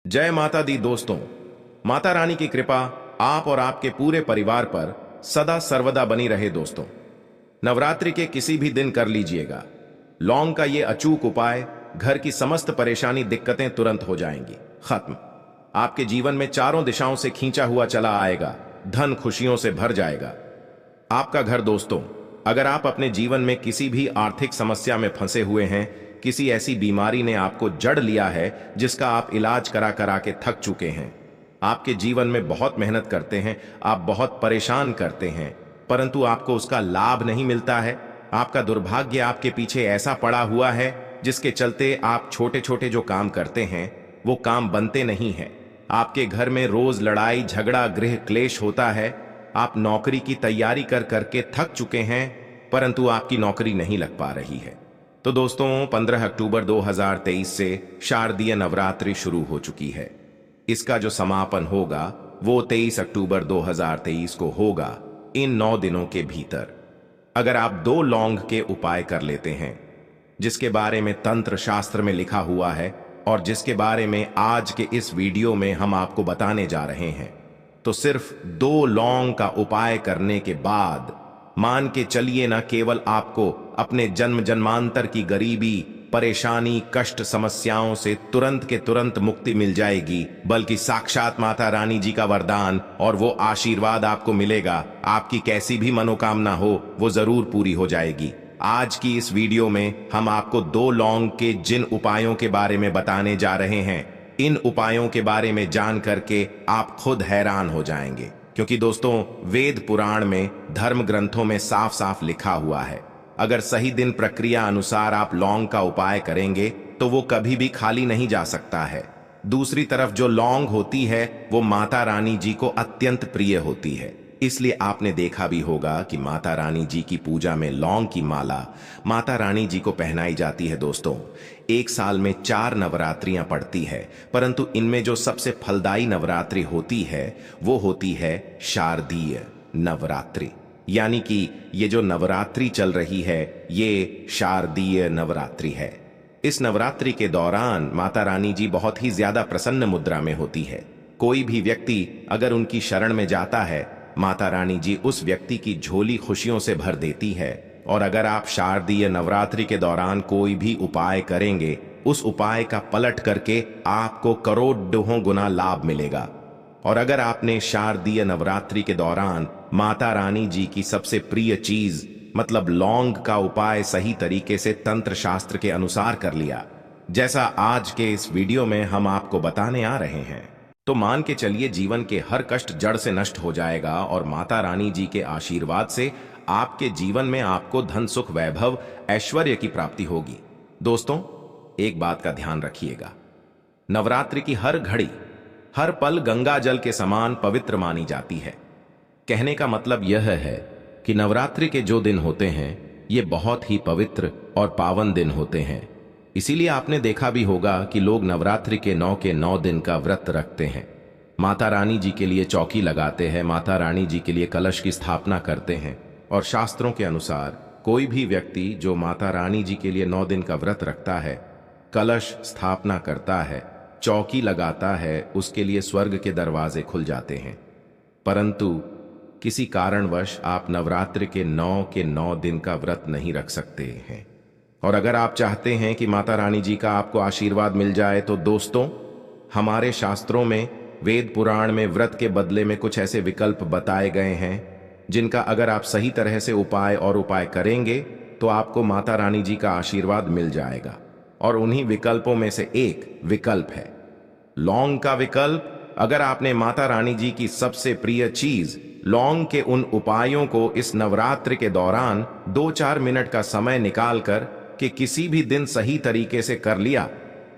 जय माता दी दोस्तों। माता रानी की कृपा आप और आपके पूरे परिवार पर सदा सर्वदा बनी रहे दोस्तों। नवरात्रि के किसी भी दिन कर लीजिएगा लौंग का ये अचूक उपाय, घर की समस्त परेशानी दिक्कतें तुरंत हो जाएंगी खत्म। आपके जीवन में चारों दिशाओं से खींचा हुआ चला आएगा, धन खुशियों से भर जाएगा आपका घर दोस्तों। अगर आप अपने जीवन में किसी भी आर्थिक समस्या में फंसे हुए हैं, किसी ऐसी बीमारी ने आपको जड़ लिया है जिसका आप इलाज करा करा के थक चुके हैं, आपके जीवन में बहुत मेहनत करते हैं, आप बहुत परेशान करते हैं, परंतु आपको उसका लाभ नहीं मिलता है। आपका दुर्भाग्य आपके पीछे ऐसा पड़ा हुआ है जिसके चलते आप छोटे छोटे जो काम करते हैं वो काम बनते नहीं हैं। आपके घर में रोज लड़ाई झगड़ा गृह क्लेश होता है। आप नौकरी की तैयारी कर करके थक चुके हैं, परंतु आपकी नौकरी नहीं लग पा रही है। तो दोस्तों 15 अक्टूबर 2023 से शारदीय नवरात्रि शुरू हो चुकी है। इसका जो समापन होगा वो 23 अक्टूबर 2023 को होगा। इन 9 दिनों के भीतर अगर आप 2 लौंग के उपाय कर लेते हैं जिसके बारे में तंत्र शास्त्र में लिखा हुआ है और जिसके बारे में आज के इस वीडियो में हम आपको बताने जा रहे हैं, तो सिर्फ 2 लौंग का उपाय करने के बाद मान के चलिए ना केवल आपको अपने जन्म जन्मांतर की गरीबी परेशानी कष्ट समस्याओं से तुरंत के तुरंत मुक्ति मिल जाएगी, बल्कि साक्षात माता रानी जी का वरदान और वो आशीर्वाद आपको मिलेगा। आपकी कैसी भी मनोकामना हो वो जरूर पूरी हो जाएगी। आज की इस वीडियो में हम आपको 2 लौंग के जिन उपायों के बारे में बताने जा रहे हैं, इन उपायों के बारे में जान करके आप खुद हैरान हो जाएंगे, क्योंकि दोस्तों वेद पुराण में धर्म ग्रंथों में साफ साफ लिखा हुआ है, अगर सही दिन प्रक्रिया अनुसार आप लौंग का उपाय करेंगे तो वो कभी भी खाली नहीं जा सकता है। दूसरी तरफ जो लौंग होती है वो माता रानी जी को अत्यंत प्रिय होती है, इसलिए आपने देखा भी होगा कि माता रानी जी की पूजा में लौंग की माला माता रानी जी को पहनाई जाती है। दोस्तों एक साल में 4 नवरात्रियां पड़ती है, परंतु इनमें जो सबसे फलदायी नवरात्रि होती है वो होती है शारदीय नवरात्रि। यानी कि ये जो नवरात्रि चल रही है ये शारदीय नवरात्रि है। इस नवरात्रि के दौरान माता रानी जी बहुत ही ज्यादा प्रसन्न मुद्रा में होती है। कोई भी व्यक्ति अगर उनकी शरण में जाता है, माता रानी जी उस व्यक्ति की झोली खुशियों से भर देती है। और अगर आप शारदीय नवरात्रि के दौरान कोई भी उपाय करेंगे, उस उपाय का पलट करके आपको करोड़ों गुना लाभ मिलेगा। और अगर आपने शारदीय नवरात्रि के दौरान माता रानी जी की सबसे प्रिय चीज मतलब लौंग का उपाय सही तरीके से तंत्र शास्त्र के अनुसार कर लिया, जैसा आज के इस वीडियो में हम आपको बताने आ रहे हैं, तो मान के चलिए जीवन के हर कष्ट जड़ से नष्ट हो जाएगा और माता रानी जी के आशीर्वाद से आपके जीवन में आपको धन सुख वैभव ऐश्वर्य की प्राप्ति होगी। दोस्तों एक बात का ध्यान रखिएगा, नवरात्रि की हर घड़ी हर पल गंगा जल के समान पवित्र मानी जाती है। कहने का मतलब यह है कि नवरात्रि के जो दिन होते हैं ये बहुत ही पवित्र और पावन दिन होते हैं। इसीलिए आपने देखा भी होगा कि लोग नवरात्रि के 9 दिन का व्रत रखते हैं, माता रानी जी के लिए चौकी लगाते हैं, माता रानी जी के लिए कलश की स्थापना करते हैं। और शास्त्रों के अनुसार कोई भी व्यक्ति जो माता रानी जी के लिए 9 दिन का व्रत रखता है, कलश स्थापना करता है, चौकी लगाता है, उसके लिए स्वर्ग के दरवाजे खुल जाते हैं। परंतु किसी कारणवश आप नवरात्रि के 9 दिन का व्रत नहीं रख सकते हैं। और अगर आप चाहते हैं कि माता रानी जी का आपको आशीर्वाद मिल जाए, तो दोस्तों हमारे शास्त्रों में वेद पुराण में व्रत के बदले में कुछ ऐसे विकल्प बताए गए हैं जिनका अगर आप सही तरह से उपाय करेंगे तो आपको माता रानी जी का आशीर्वाद मिल जाएगा। और उन्हीं विकल्पों में से एक विकल्प है लौंग का विकल्प। अगर आपने माता रानी जी की सबसे प्रिय चीज लौंग के उन उपायों को इस नवरात्रि के दौरान 2-4 मिनट का समय निकालकर कि किसी भी दिन सही तरीके से कर लिया,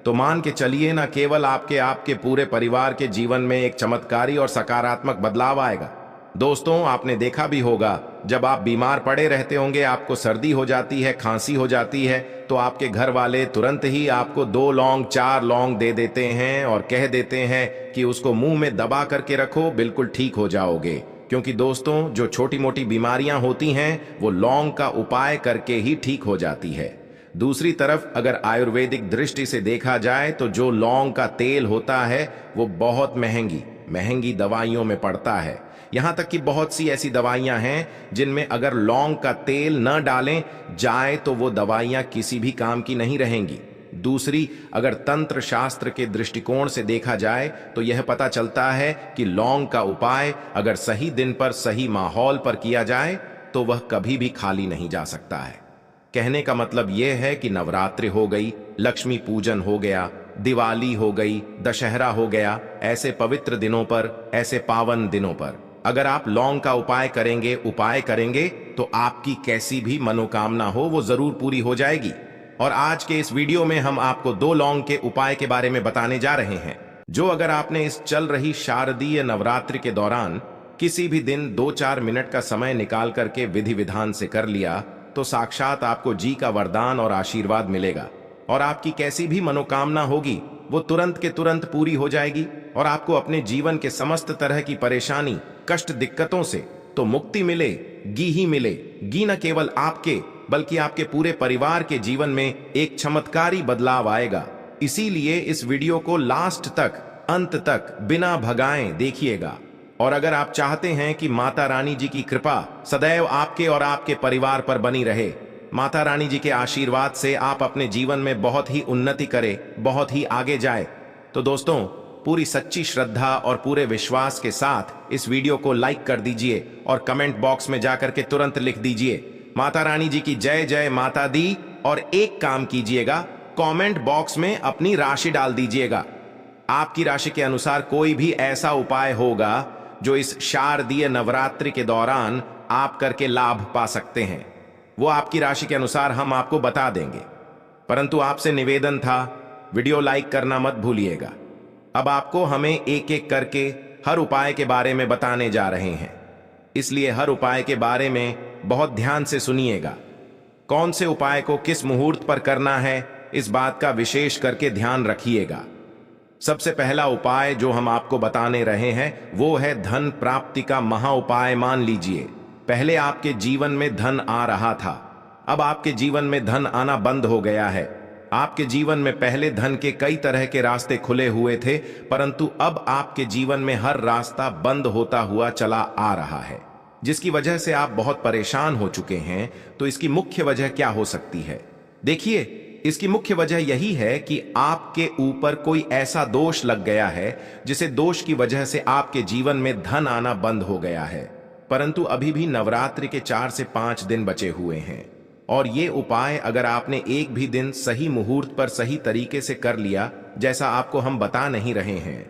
तो मान के चलिए ना केवल आपके पूरे परिवार के जीवन में एक चमत्कारी और सकारात्मक बदलाव आएगा। दोस्तों आपने देखा भी होगा जब आप बीमार पड़े रहते होंगे, आपको सर्दी हो जाती है, खांसी हो जाती है, तो आपके घर वाले तुरंत ही आपको 2 लौंग 4 लौंग दे देते हैं और कह देते हैं कि उसको मुंह में दबा करके रखो, बिल्कुल ठीक हो जाओगे। क्योंकि दोस्तों जो छोटी मोटी बीमारियां होती हैं वो लौंग का उपाय करके ही ठीक हो जाती है। दूसरी तरफ अगर आयुर्वेदिक दृष्टि से देखा जाए तो जो लौंग का तेल होता है वो बहुत महंगी महंगी दवाइयों में पड़ता है। यहां तक कि बहुत सी ऐसी दवाइयां हैं जिनमें अगर लौंग का तेल न डालें जाए तो वो दवाइयां किसी भी काम की नहीं रहेंगी। दूसरी, अगर तंत्र शास्त्र के दृष्टिकोण से देखा जाए तो यह पता चलता है कि लौंग का उपाय अगर सही दिन पर सही माहौल पर किया जाए तो वह कभी भी खाली नहीं जा सकता है। कहने का मतलब यह है कि नवरात्रि हो गई, लक्ष्मी पूजन हो गया, दिवाली हो गई, दशहरा हो गया, ऐसे पवित्र दिनों पर, ऐसे पावन दिनों पर अगर आप लौंग का उपाय करेंगे तो आपकी कैसी भी मनोकामना हो वो जरूर पूरी हो जाएगी। और आज के इस वीडियो में हम आपको 2 लौंग के उपाय के बारे में बताने जा रहे हैं, जो अगर आपने इस चल रही शारदीय नवरात्रि के दौरान किसी भी दिन 2-4 मिनट का समय निकाल करके विधि विधान से कर लिया तो साक्षात आपको जी का वरदान और आशीर्वाद मिलेगा और आपकी कैसी भी मनोकामना होगी वो तुरंत के तुरंत पूरी हो जाएगी और आपको अपने जीवन के समस्त तरह की परेशानी, कष्ट, दिक्कतों से तो मुक्ति मिलेगी ही मिलेगी। न केवल आपके बल्कि आपके पूरे परिवार के जीवन में एक चमत्कारी बदलाव आएगा। इसीलिए इस वीडियो को लास्ट तक, अंत तक बिना भगाएं देखिएगा। और अगर आप चाहते हैं कि माता रानी जी की कृपा सदैव आपके और आपके परिवार पर बनी रहे, माता रानी जी के आशीर्वाद से आप अपने जीवन में बहुत ही उन्नति करें, बहुत ही आगे जाए, तो दोस्तों पूरी सच्ची श्रद्धा और पूरे विश्वास के साथ इस वीडियो को लाइक कर दीजिए और कमेंट बॉक्स में जाकर के तुरंत लिख दीजिए माता रानी जी की जय जय माता दी। और एक काम कीजिएगा, कमेंट बॉक्स में अपनी राशि डाल दीजिएगा। आपकी राशि के अनुसार कोई भी ऐसा उपाय होगा जो इस शारदीय नवरात्रि के दौरान आप करके लाभ पा सकते हैं, वो आपकी राशि के अनुसार हम आपको बता देंगे। परंतु आपसे निवेदन था, वीडियो लाइक करना मत भूलिएगा। अब आपको हमें एक एक करके हर उपाय के बारे में बताने जा रहे हैं, इसलिए हर उपाय के बारे में बहुत ध्यान से सुनिएगा। कौन से उपाय को किस मुहूर्त पर करना है इस बात का विशेष करके ध्यान रखिएगा। सबसे पहला उपाय जो हम आपको बताने रहे हैं वो है धन प्राप्ति का महा उपाय। मान लीजिए पहले आपके जीवन में धन आ रहा था, अब आपके जीवन में धन आना बंद हो गया है। आपके जीवन में पहले धन के कई तरह के रास्ते खुले हुए थे, परंतु अब आपके जीवन में हर रास्ता बंद होता हुआ चला आ रहा है, जिसकी वजह से आप बहुत परेशान हो चुके हैं। तो इसकी मुख्य वजह क्या हो सकती है? देखिए, इसकी मुख्य वजह यही है कि आपके ऊपर कोई ऐसा दोष लग गया है जिसे दोष की वजह से आपके जीवन में धन आना बंद हो गया है। परंतु अभी भी नवरात्रि के 4 से 5 दिन बचे हुए हैं और ये उपाय अगर आपने एक भी दिन सही मुहूर्त पर सही तरीके से कर लिया, जैसा आपको हम बता नहीं रहे हैं,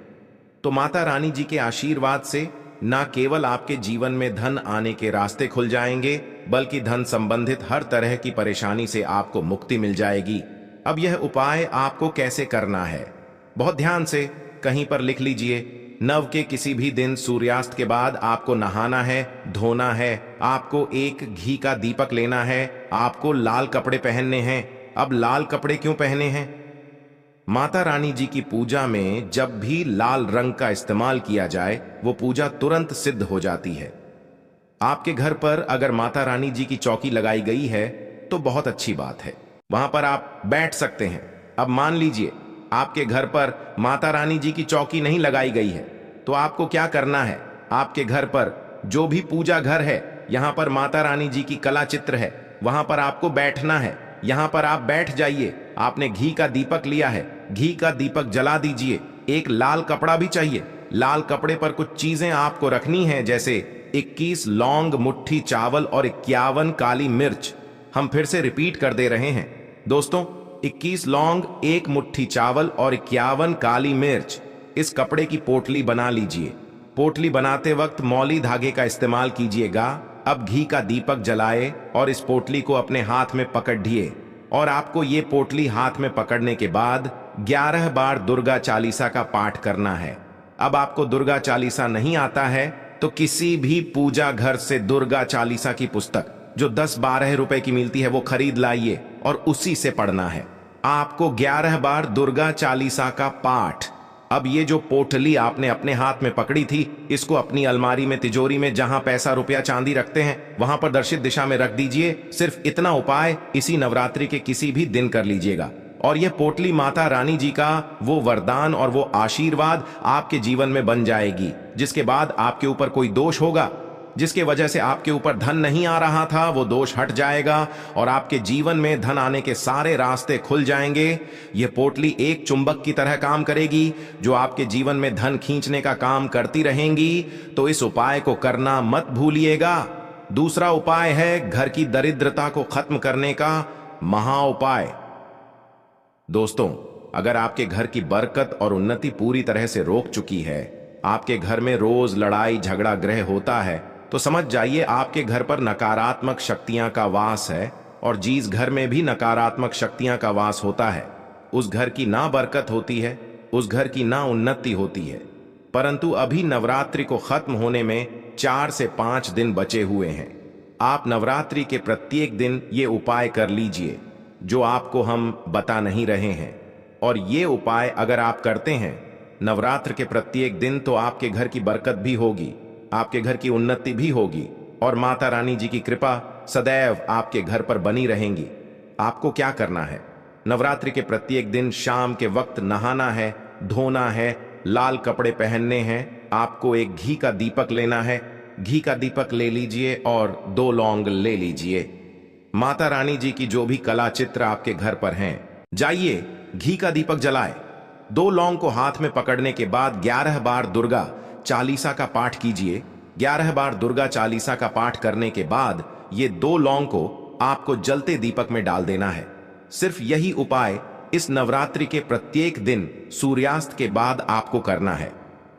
तो माता रानी जी के आशीर्वाद से न केवल आपके जीवन में धन आने के रास्ते खुल जाएंगे, बल्कि धन संबंधित हर तरह की परेशानी से आपको मुक्ति मिल जाएगी। अब यह उपाय आपको कैसे करना है, बहुत ध्यान से कहीं पर लिख लीजिए। नव के किसी भी दिन सूर्यास्त के बाद आपको नहाना है, धोना है, आपको एक घी का दीपक लेना है, आपको लाल कपड़े पहनने हैं। अब लाल कपड़े क्यों पहने हैं? माता रानी जी की पूजा में जब भी लाल रंग का इस्तेमाल किया जाए वो पूजा तुरंत सिद्ध हो जाती है। आपके घर पर अगर माता रानी जी की चौकी लगाई गई है तो बहुत अच्छी बात है, वहां पर आप बैठ सकते हैं। अब मान लीजिए आपके घर पर माता रानी जी की चौकी नहीं लगाई गई है, तो आपको क्या करना है? आपके घर पर जो भी पूजा घर है, यहां पर माता रानी जी की कला चित्र है, वहां पर आपको बैठना है। यहां पर आप बैठ जाइए। आपने घी का दीपक लिया है, घी का दीपक जला दीजिए। एक लाल कपड़ा भी चाहिए, लाल कपड़े पर कुछ चीजें आपको रखनी है, जैसे 21 लौंग, मुट्ठी चावल और 51 काली मिर्च। हम फिर से रिपीट कर दे रहे हैं दोस्तों, 21 लौंग, 1 मुट्ठी चावल और 51 काली मिर्च। इस कपड़े की पोटली बना लीजिए। पोटली बनाते वक्त मौली धागे का इस्तेमाल कीजिएगा। अब घी का दीपक जलाए और इस पोटली को अपने हाथ में पकड़िए और आपको ये पोटली हाथ में पकड़ने के बाद 11 बार दुर्गा चालीसा का पाठ करना है। अब आपको दुर्गा चालीसा नहीं आता है तो किसी भी पूजा घर से दुर्गा चालीसा की पुस्तक जो 10-12 रुपए की मिलती है वो खरीद लाइए और उसी से पढ़ना है। आपको 11 बार दुर्गा चालीसा का पाठ अब ये जो पोटली आपने अपने हाथ में पकड़ी थी, इसको अपनी अलमारी में, तिजोरी में, जहां पैसा रुपया चांदी रखते हैं, वहां पर दर्शित दिशा में रख दीजिए। सिर्फ इतना उपाय इसी नवरात्रि के किसी भी दिन कर लीजिएगा, और यह पोटली माता रानी जी का वो वरदान और वो आशीर्वाद आपके जीवन में बन जाएगी, जिसके बाद आपके ऊपर कोई दोष होगा, जिसके वजह से आपके ऊपर धन नहीं आ रहा था, वो दोष हट जाएगा और आपके जीवन में धन आने के सारे रास्ते खुल जाएंगे। यह पोटली एक चुंबक की तरह काम करेगी, जो आपके जीवन में धन खींचने का काम करती रहेंगी। तो इस उपाय को करना मत भूलिएगा। दूसरा उपाय है घर की दरिद्रता को खत्म करने का महा उपाय। दोस्तों, अगर आपके घर की बरकत और उन्नति पूरी तरह से रोक चुकी है, आपके घर में रोज लड़ाई झगड़ा ग्रह होता है, तो समझ जाइए आपके घर पर नकारात्मक शक्तियां का वास है। और जिस घर में भी नकारात्मक शक्तियां का वास होता है, उस घर की ना बरकत होती है, उस घर की ना उन्नति होती है। परंतु अभी नवरात्रि को खत्म होने में 4 से 5 दिन बचे हुए हैं। आप नवरात्रि के प्रत्येक दिन ये उपाय कर लीजिए, जो आपको हम बता नहीं रहे हैं। और ये उपाय अगर आप करते हैं नवरात्र के प्रत्येक दिन, तो आपके घर की बरकत भी होगी, आपके घर की उन्नति भी होगी, और माता रानी जी की कृपा सदैव आपके घर पर बनी रहेंगी। आपको क्या करना है? नवरात्रि के प्रत्येक दिन शाम के वक्त नहाना है, धोना है, लाल कपड़े पहनने हैं। आपको एक घी का दीपक लेना है, घी का दीपक ले लीजिए और 2 लौंग ले लीजिए। माता रानी जी की जो भी कला चित्र आपके घर पर हैं, जाइए घी का दीपक जलाए। 2 लौंग को हाथ में पकड़ने के बाद 11 बार दुर्गा चालीसा का पाठ कीजिए। 11 बार दुर्गा चालीसा का पाठ करने के बाद ये 2 लौंग को आपको जलते दीपक में डाल देना है। सिर्फ यही उपाय इस नवरात्रि के प्रत्येक दिन सूर्यास्त के बाद आपको करना है,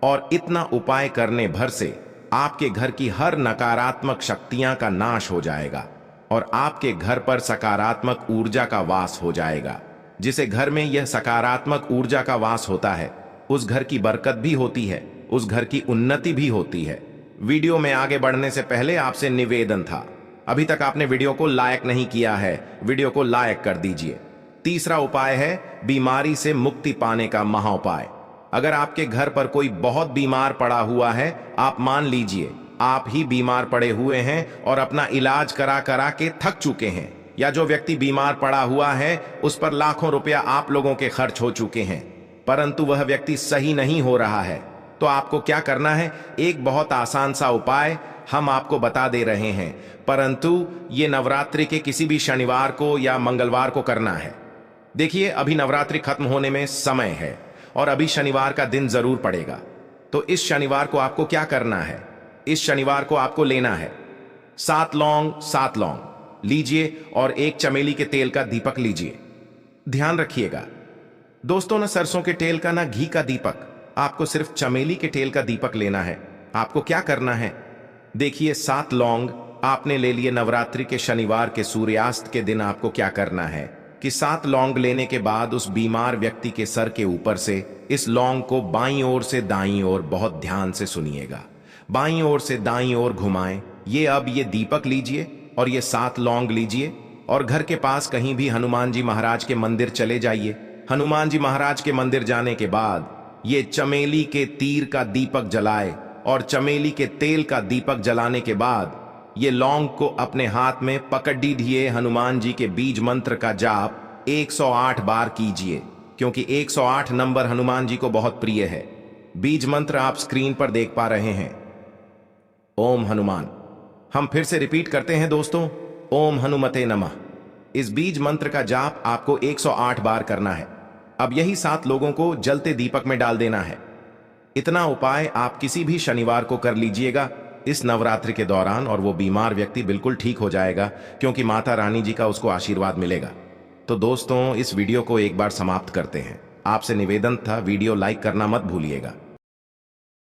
और इतना उपाय करने भर से आपके घर की हर नकारात्मक शक्तियां का नाश हो जाएगा और आपके घर पर सकारात्मक ऊर्जा का वास हो जाएगा। जिसे घर में यह सकारात्मक ऊर्जा का वास होता है, उस घर की बरकत भी होती है, उस घर की उन्नति भी होती है। वीडियो में आगे बढ़ने से पहले आपसे निवेदन था, अभी तक आपने वीडियो को लाइक नहीं किया है, वीडियो को लाइक कर दीजिए। तीसरा उपाय है बीमारी से मुक्ति पाने का महा उपाय। अगर आपके घर पर कोई बहुत बीमार पड़ा हुआ है, आप मान लीजिए आप ही बीमार पड़े हुए हैं और अपना इलाज करा करा के थक चुके हैं, या जो व्यक्ति बीमार पड़ा हुआ है उस पर लाखों रुपया आप लोगों के खर्च हो चुके हैं, परंतु वह व्यक्ति सही नहीं हो रहा है, तो आपको क्या करना है? एक बहुत आसान सा उपाय हम आपको बता दे रहे हैं, परंतु ये नवरात्रि के किसी भी शनिवार को या मंगलवार को करना है। देखिए, अभी नवरात्रि खत्म होने में समय है और अभी शनिवार का दिन जरूर पड़ेगा। तो इस शनिवार को आपको क्या करना है? इस शनिवार को आपको लेना है 7 लौंग लीजिए और 1 चमेली के तेल का दीपक लीजिए। ध्यान रखिएगा दोस्तों, ना सरसों के तेल का ना घी का दीपक, आपको सिर्फ चमेली के तेल का दीपक लेना है। आपको क्या करना है? देखिए, 7 लौंग आपने ले लिए। नवरात्रि के शनिवार के सूर्यास्त के दिन आपको क्या करना है कि 7 लौंग लेने के बाद उस बीमार व्यक्ति के सर के ऊपर से इस लौंग को बाईं ओर से दाईं ओर, बहुत ध्यान से सुनिएगा, बाईं ओर से दाईं ओर घुमाएं। अब ये दीपक लीजिए और ये 7 लौंग लीजिए और घर के पास कहीं भी हनुमान जी महाराज के मंदिर चले जाइए। हनुमान जी महाराज के मंदिर जाने के बाद ये चमेली के तीर का दीपक जलाए, और चमेली के तेल का दीपक जलाने के बाद ये लौंग को अपने हाथ में पकड़ दीजिए। हनुमान जी के बीज मंत्र का जाप 108 बार कीजिए, क्योंकि 108 नंबर हनुमान जी को बहुत प्रिय है। बीज मंत्र आप स्क्रीन पर देख पा रहे हैं, ओम हनुमान। हम फिर से रिपीट करते हैं दोस्तों, ओम हनुमते नमः। इस बीज मंत्र का जाप आपको 108 बार करना है। अब यही 7 लोगों को जलते दीपक में डाल देना है। इतना उपाय आप किसी भी शनिवार को कर लीजिएगा इस नवरात्रि के दौरान, और वो बीमार व्यक्ति बिल्कुल ठीक हो जाएगा, क्योंकि माता रानी जी का उसको आशीर्वाद मिलेगा। तो दोस्तों, इस वीडियो को एक बार समाप्त करते हैं। आपसे निवेदन था, वीडियो लाइक करना मत भूलिएगा।